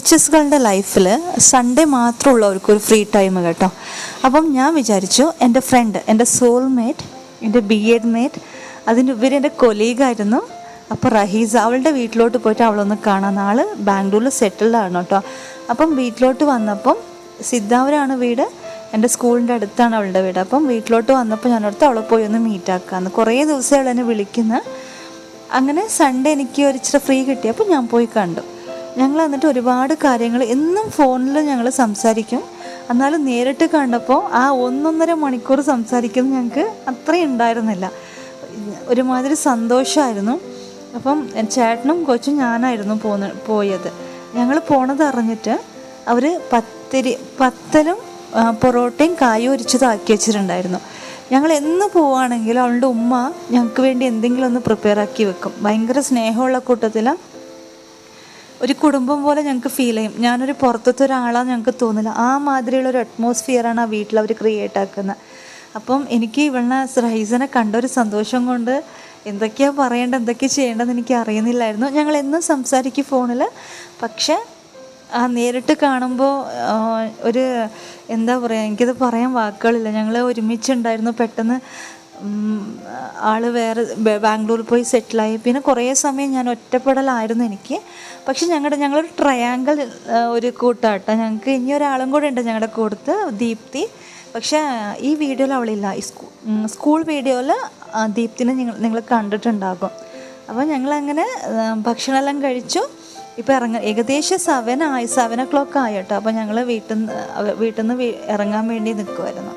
ടീച്ചേഴ്സുകളുടെ ലൈഫിൽ Sunday മാത്രമുള്ളവർക്കൊരു free time കേട്ടോ. അപ്പം ഞാൻ വിചാരിച്ചു എൻ്റെ ഫ്രണ്ട്, എൻ്റെ സോൾമേറ്റ്, എൻ്റെ BEd മേറ്റ്, ഇവർ എൻ്റെ കൊലീഗായിരുന്നു. അപ്പോൾ റഹീസ, അവളുടെ വീട്ടിലോട്ട് പോയിട്ട് അവളൊന്ന് കാണാൻ. ആൾ ബാംഗ്ലൂരിൽ സെറ്റിൽഡാണ് കേട്ടോ. അപ്പം വീട്ടിലോട്ട് വന്നപ്പം സിദ്ധാവരാണ് വീട്, എൻ്റെ സ്കൂളിൻ്റെ അടുത്താണ് അവളുടെ വീട്. അപ്പം വീട്ടിലോട്ട് വന്നപ്പോൾ ഞാനടുത്ത് അവളെ പോയി ഒന്ന് മീറ്റാക്കാമെന്ന്. കുറേ ദിവസം അവൾ എന്നെ വിളിക്കുന്ന. അങ്ങനെ സൺഡേ എനിക്ക് ഒരു ഇച്ചിരി ഫ്രീ കിട്ടിയപ്പോൾ ഞാൻ പോയി കണ്ടു. ഞങ്ങൾ എന്നിട്ട് ഒരുപാട് കാര്യങ്ങൾ, എന്നും ഫോണിൽ ഞങ്ങൾ സംസാരിക്കും, എന്നാലും നേരിട്ട് കണ്ടപ്പോൾ ആ 1.5 മണിക്കൂർ സംസാരിക്കുന്നത് ഞങ്ങൾക്ക് അത്രയും ഉണ്ടായിരുന്നില്ല. ഒരുമാതിരി സന്തോഷമായിരുന്നു. അപ്പം ചേട്ടനും കൊച്ചും ഞാനായിരുന്നു പോയത്. ഞങ്ങൾ പോണത് അറിഞ്ഞിട്ട് അവർ പത്തലും പൊറോട്ടയും കായും ഒരിച്ചതും ആക്കി വെച്ചിട്ടുണ്ടായിരുന്നു. ഞങ്ങൾ എന്ന് പോവുകയാണെങ്കിലും അവളുടെ ഉമ്മ ഞങ്ങൾക്ക് വേണ്ടി എന്തെങ്കിലും ഒന്ന് പ്രിപ്പയർ ആക്കി വെക്കും. ഭയങ്കര സ്നേഹമുള്ള കൂട്ടത്തിലാണ്. ഒരു കുടുംബം പോലെ ഞങ്ങൾക്ക് ഫീൽ ചെയ്യും. ഞാനൊരു പുറത്തത്തെ ഒരാളാന്ന് ഞങ്ങൾക്ക് തോന്നില്ല. ആ മാതിരിയുള്ളൊരു അറ്റ്മോസ്ഫിയറാണ് ആ വീട്ടിൽ അവർ ക്രിയേറ്റ് ആക്കുന്നത്. അപ്പം എനിക്ക് ഇവളെ റഹീസനെ കണ്ടൊരു സന്തോഷം കൊണ്ട് എന്തൊക്കെയാണ് പറയേണ്ടത്, എന്തൊക്കെയാണ് ചെയ്യേണ്ടതെന്ന് എനിക്ക് അറിയുന്നില്ലായിരുന്നു. ഞങ്ങൾ എന്നും സംസാരിക്കും ഫോണിൽ. പക്ഷേ നേരിട്ട് കാണുമ്പോൾ ഒരു എന്താ പറയുക, എനിക്കത് പറയാൻ വാക്കുകളില്ല. ഞങ്ങൾ ഒരുമിച്ചുണ്ടായിരുന്നു. പെട്ടെന്ന് ആൾ വേറെ ബാംഗ്ലൂരിൽ പോയി സെറ്റിലായി. പിന്നെ കുറേ സമയം ഞാൻ ഒറ്റപ്പെടലായിരുന്നു എനിക്ക്. പക്ഷെ ഞങ്ങളൊരു ട്രയാങ്കിൾ ഒരു കൂട്ടാട്ടോ. ഞങ്ങൾക്ക് ഇനി ഒരാളും കൂടെ ഉണ്ട് ഞങ്ങളുടെ കൂട്ടത്ത്, ദീപ്തി. പക്ഷേ ഈ വീഡിയോയിൽ അവളില്ല. ഈ സ്കൂൾ വീഡിയോയിൽ ദീപ്തിനെ നിങ്ങൾ കണ്ടിട്ടുണ്ടാകും. അപ്പോൾ ഞങ്ങളങ്ങനെ ഭക്ഷണമെല്ലാം കഴിച്ചു. ഇപ്പോൾ ഏകദേശം 7 o'clock ആയി കേട്ടോ. അപ്പോൾ ഞങ്ങൾ വീട്ടിൽ നിന്ന് ഇറങ്ങാൻ വേണ്ടി നിൽക്കുമായിരുന്നു.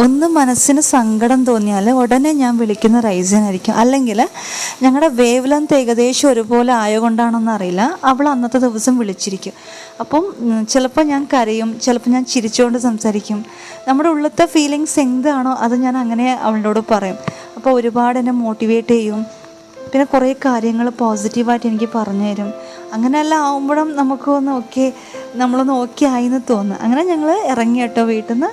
ഒന്ന് മനസ്സിന് സങ്കടം തോന്നിയാൽ ഉടനെ ഞാൻ വിളിക്കുന്ന റൈസനായിരിക്കും. അല്ലെങ്കിൽ ഞങ്ങളുടെ വേവ് ലെങ്ത് ഏകദേശം ഒരുപോലെ ആയതുകൊണ്ടാണെന്ന് അറിയില്ല, അവൾ അന്നത്തെ ദിവസം വിളിച്ചിരിക്കും. അപ്പം ചിലപ്പോൾ ഞാൻ കരയും, ചിലപ്പോൾ ഞാൻ ചിരിച്ചുകൊണ്ട് സംസാരിക്കും. നമ്മുടെ ഉള്ളത്തെ ഫീലിങ്സ് എന്താണോ അത് ഞാൻ അങ്ങനെ അവളോട് പറയും. അപ്പോൾ ഒരുപാട് എന്നെ മോട്ടിവേറ്റ് ചെയ്യും. പിന്നെ കുറേ കാര്യങ്ങൾ പോസിറ്റീവായിട്ട് എനിക്ക് പറഞ്ഞു തരും. അങ്ങനെയെല്ലാം ആകുമ്പോഴും നമ്മളൊന്ന് ഓക്കെ ആയിന്ന് തോന്നും. അങ്ങനെ ഞങ്ങൾ ഇറങ്ങി കേട്ടോ വീട്ടിൽ നിന്ന്.